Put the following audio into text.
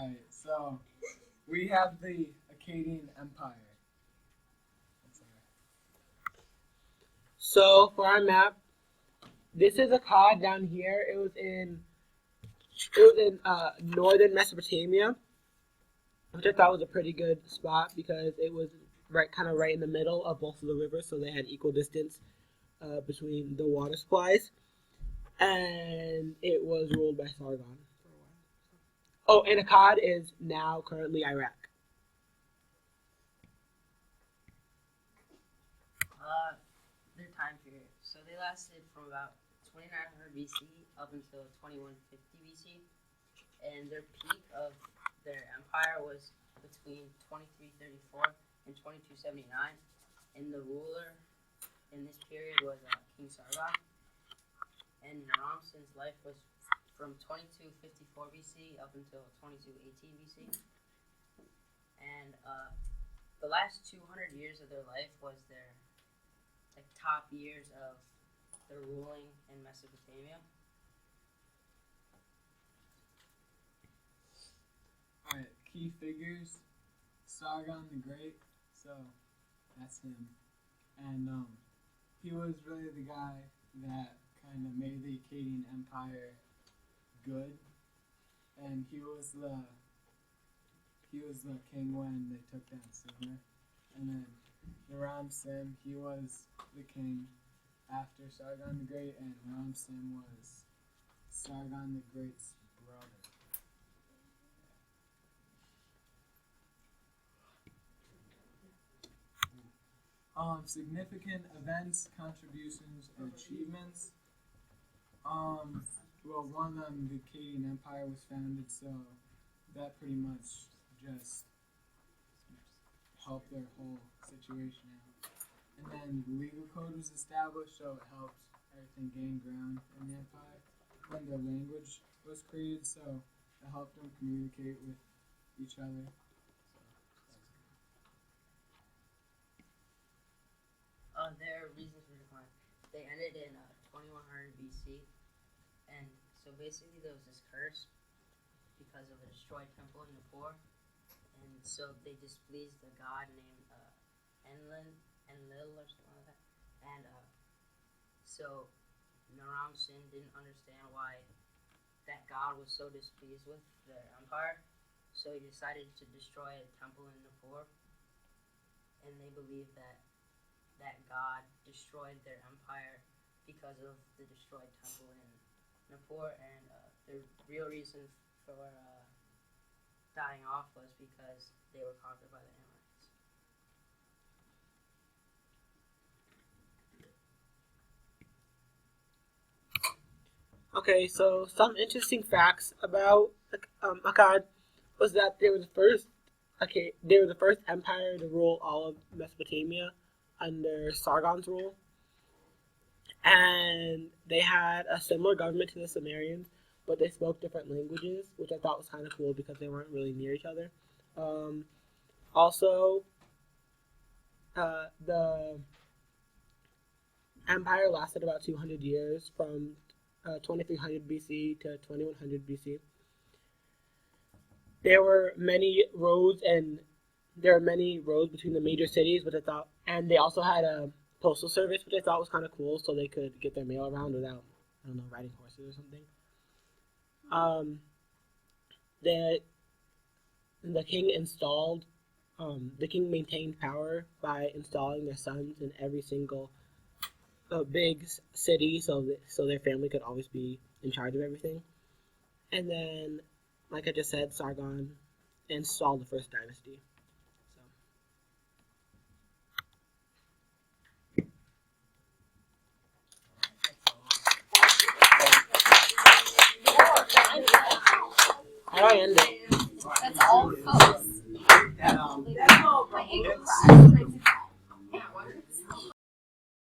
Alright, so we have the Akkadian Empire. That's So for our map, this is Akkad down here. It was in northern Mesopotamia, which I thought was a pretty good spot because it was kind of right in the middle of both of the rivers, so they had equal distance between the water supplies, and it was ruled by Sargon for a while. Oh, and Akkad is now currently Iraq. Their time period. So they lasted from about 2900 BC up until 2150 BC, and their peak of their empire was between 2334 and 2279, and the ruler in this period was King Sargon. And Naram-Sin's life was from 2254 BC up until 2218 BC, and the last 200 years of their life was their top years of their ruling in Mesopotamia. Alright, key figures. Sargon the Great, so that's him. And he was really the guy that kind of made the Akkadian Empire good. And he was the king when they took down Sumer. And then Naram-Sin, he was the king after Sargon the Great, and Naram-Sin was Sargon the Great's brother. Significant events, contributions, and achievements. Well, one, the Akkadian Empire was founded, so that pretty much just helped their whole situation out. And then the legal code was established, so it helped everything gain ground in the empire. Then their language was created, so it helped them communicate with each other. Their reasons for decline. They ended in 2100 BC, and so basically there was this curse because of a destroyed temple in Nippur, and so they displeased a god named Enlil or something like that, and so Naram-Sin didn't understand why that god was so displeased with their empire, so he decided to destroy a temple in Nippur, and they believed that god destroyed their empire because of the destroyed temple in Nippur, and the real reason for dying off was because they were conquered by the Amorites. Okay, so some interesting facts about Akkad was that they were the first empire to rule all of Mesopotamia under Sargon's rule, and they had a similar government to the Sumerians, but they spoke different languages, which I thought was kind of cool because they weren't really near each other. Also, the empire lasted about 200 years, from 2300 BC to 2100 BC. There were many roads between the major cities, which I thought, and they also had a postal service, which I thought was kind of cool, so they could get their mail around without, riding horses or something. The king maintained power by installing their sons in every single big city, so their family could always be in charge of everything. And then, like I just said, Sargon installed the first dynasty. How do I end it? That's all folks.